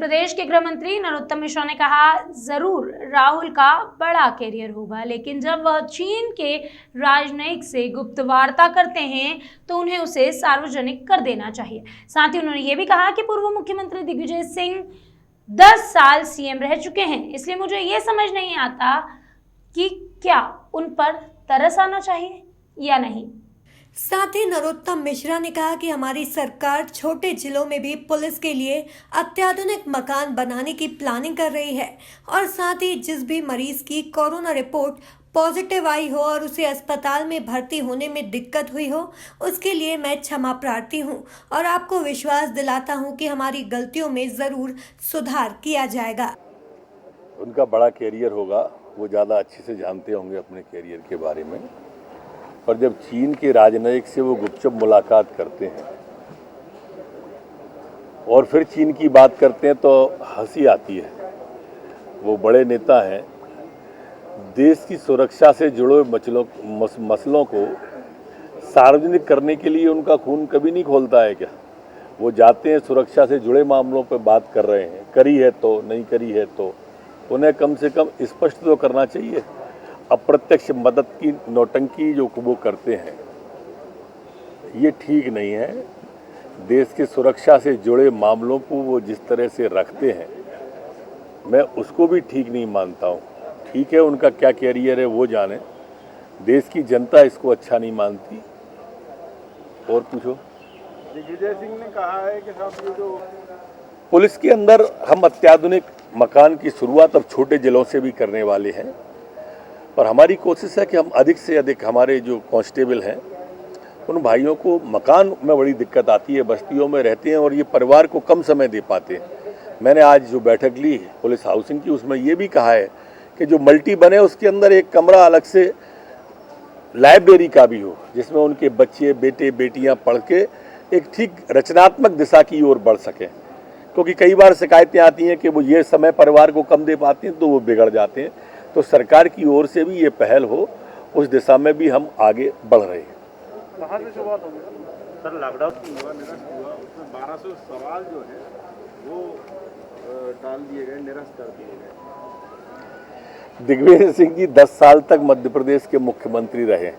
प्रदेश के गृह मंत्री नरोत्तम मिश्रा ने कहा, जरूर राहुल का बड़ा कैरियर होगा, लेकिन जब वह चीन के राजनयिक से गुप्त वार्ता करते हैं तो उन्हें उसे सार्वजनिक कर देना चाहिए। साथ ही उन्होंने ये भी कहा कि पूर्व मुख्यमंत्री दिग्विजय सिंह 10 साल सीएम रह चुके हैं, इसलिए मुझे ये समझ नहीं आता कि क्या उन पर तरस आना चाहिए या नहीं। साथ ही नरोत्तम मिश्रा ने कहा कि हमारी सरकार छोटे जिलों में भी पुलिस के लिए अत्याधुनिक मकान बनाने की प्लानिंग कर रही है और साथ ही जिस भी मरीज की कोरोना रिपोर्ट पॉजिटिव आई हो और उसे अस्पताल में भर्ती होने में दिक्कत हुई हो, उसके लिए मैं क्षमा प्रार्थी हूं और आपको विश्वास दिलाता हूं कि हमारी गलतियों में ज़रूर सुधार किया जाएगा। उनका बड़ा कैरियर होगा, वो ज़्यादा अच्छे से जानते होंगे अपने कैरियर के बारे में। पर जब चीन के राजनयिक से वो गुपचुप मुलाकात करते हैं और फिर चीन की बात करते हैं तो हंसी आती है। वो बड़े नेता हैं, देश की सुरक्षा से जुड़े मसलों को सार्वजनिक करने के लिए उनका खून कभी नहीं खोलता है क्या? वो जाते हैं, सुरक्षा से जुड़े मामलों पर बात कर रहे हैं, करी है तो नहीं करी है तो उन्हें कम से कम स्पष्ट तो करना चाहिए। अप्रत्यक्ष मदद की नौटंकी जो वो करते हैं ये ठीक नहीं है। देश की सुरक्षा से जुड़े मामलों को वो जिस तरह से रखते हैं मैं उसको भी ठीक नहीं मानता हूँ। ठीक है, उनका क्या कैरियर है वो जाने, देश की जनता इसको अच्छा नहीं मानती। और पूछो। दिग्विजय सिंह ने कहा है कि साहब ये जो पुलिस के अंदर हम अत्याधुनिक मकान की शुरुआत अब छोटे जिलों से भी करने वाले हैं, पर हमारी कोशिश है कि हम अधिक से अधिक हमारे जो कांस्टेबल हैं उन भाइयों को मकान में बड़ी दिक्कत आती है, बस्तियों में रहते हैं और ये परिवार को कम समय दे पाते हैं। मैंने आज जो बैठक ली पुलिस हाउसिंग की उसमें ये भी कहा है कि जो मल्टी बने उसके अंदर एक कमरा अलग से लाइब्रेरी का भी हो, जिसमें उनके बच्चे बेटे बेटियां पढ़ के एक ठीक रचनात्मक दिशा की ओर बढ़ सकें। क्योंकि कई बार शिकायतें आती हैं कि वो ये समय परिवार को कम दे पाते हैं तो वो बिगड़ जाते हैं। तो सरकार की ओर से भी ये पहल हो, उस दिशा में भी हम आगे बढ़ रहे हैं। कहाँ से शुरुआत होगी सर? लॉकडाउन हुआ, निरस्त हुआ, उसमें 1200 सवाल जो है वो टाल दिए गए, निरस्त कर दिए गए। दिग्विजय सिंह जी 10 साल तक मध्य प्रदेश के मुख्यमंत्री रहे।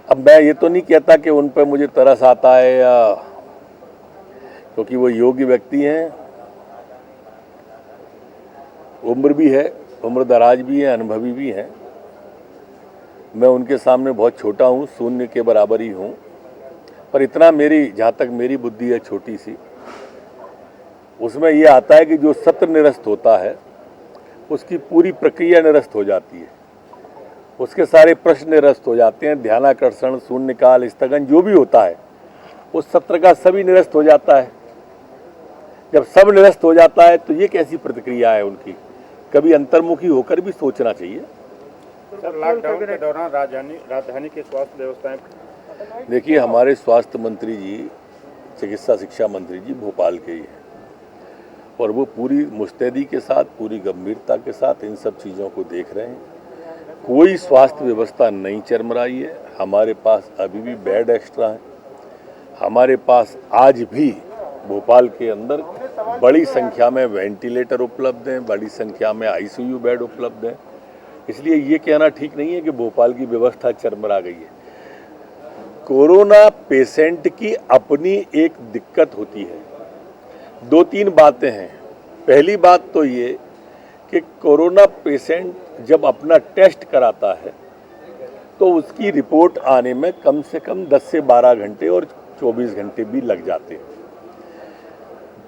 अब मैं ये तो नहीं कहता कि उन पर मुझे तरस आता है या, क्योंकि वो योग्य व्यक्ति हैं, उम्र भी है, उम्र दराज भी है, अनुभवी भी हैं। मैं उनके सामने बहुत छोटा हूँ, शून्य के बराबर ही हूँ। पर इतना जहाँ तक मेरी बुद्धि है छोटी सी, उसमें ये आता है कि जो सत्र निरस्त होता है उसकी पूरी प्रक्रिया निरस्त हो जाती है, उसके सारे प्रश्न निरस्त हो जाते हैं। ध्यानाकर्षण, शून्यकाल, स्थगन जो भी होता है उस सत्र का सभी निरस्त हो जाता है। जब सब निरस्त हो जाता है तो ये कैसी प्रतिक्रिया है उनकी? कभी अंतर्मुखी होकर भी सोचना चाहिए। सर, लॉकडाउन के दौरान राजधानी की स्वास्थ्य व्यवस्थाएं, देखिए हमारे स्वास्थ्य मंत्री जी, चिकित्सा शिक्षा मंत्री जी भोपाल के ही हैं और वो पूरी मुस्तैदी के साथ, पूरी गंभीरता के साथ इन सब चीज़ों को देख रहे हैं। कोई स्वास्थ्य व्यवस्था नहीं चरमराई है। हमारे पास अभी भी बेड एक्स्ट्रा है। हमारे पास आज भी भोपाल के अंदर बड़ी संख्या में वेंटिलेटर उपलब्ध हैं, बड़ी संख्या में आईसीयू बेड उपलब्ध हैं। इसलिए ये कहना ठीक नहीं है कि भोपाल की व्यवस्था चरमरा गई है। कोरोना पेशेंट की अपनी एक दिक्कत होती है। 2-3 बातें हैं। पहली बात तो ये कि कोरोना पेशेंट जब अपना टेस्ट कराता है तो उसकी रिपोर्ट आने में कम से कम 10 से 12 घंटे और 24 घंटे भी लग जाते हैं।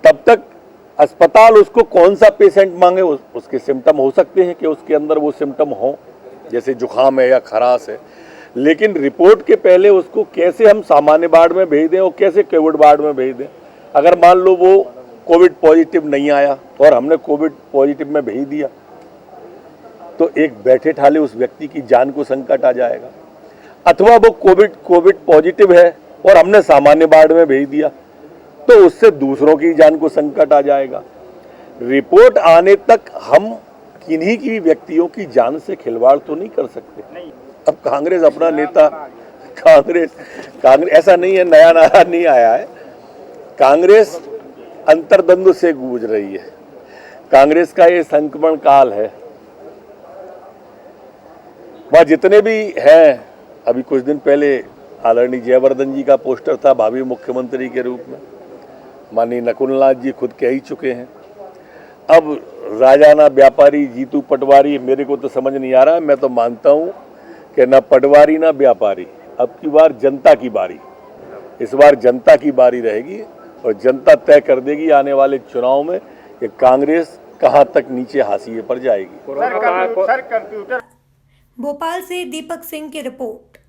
तब तक अस्पताल उसको कौन सा पेशेंट मांगे, उसके सिम्टम हो सकते हैं कि उसके अंदर वो सिम्टम हो, जैसे जुखाम है या खराश है, लेकिन रिपोर्ट के पहले उसको कैसे हम सामान्य वार्ड में भेज दें और कैसे कोविड वार्ड में भेज दें। अगर मान लो वो कोविड पॉजिटिव नहीं आया और हमने कोविड पॉजिटिव में भेज दिया तो एक बैठे ठाले उस व्यक्ति की जान को संकट आ जाएगा। अथवा वो कोविड पॉजिटिव है और हमने सामान्य वार्ड में भेज दिया तो उससे दूसरों की जान को संकट आ जाएगा। रिपोर्ट आने तक हम किन्हीं की व्यक्तियों की जान से खिलवाड़ तो नहीं कर सकते। अब कांग्रेस अपना नेता, कांग्रेस ऐसा नहीं है, नया नहीं आया है। कांग्रेस अंतर्द्वंद से गूंज रही है। कांग्रेस का ये संक्रमण काल है। वह जितने भी हैं, अभी कुछ दिन पहले आदरणीय जयवर्धन जी का पोस्टर था भावी मुख्यमंत्री के रूप में, माननीय नकुलनाथ जी खुद कह ही चुके हैं। अब राजाना व्यापारी जीतू पटवारी, मेरे को तो समझ नहीं आ रहा है। मैं तो मानता हूं कि न पटवारी ना व्यापारी, अब की बार जनता की बारी, इस बार जनता की बारी रहेगी और जनता तय कर देगी आने वाले चुनाव में कि कांग्रेस कहां तक नीचे हाशिए पर जाएगी। भोपाल से दीपक सिंह की रिपोर्ट।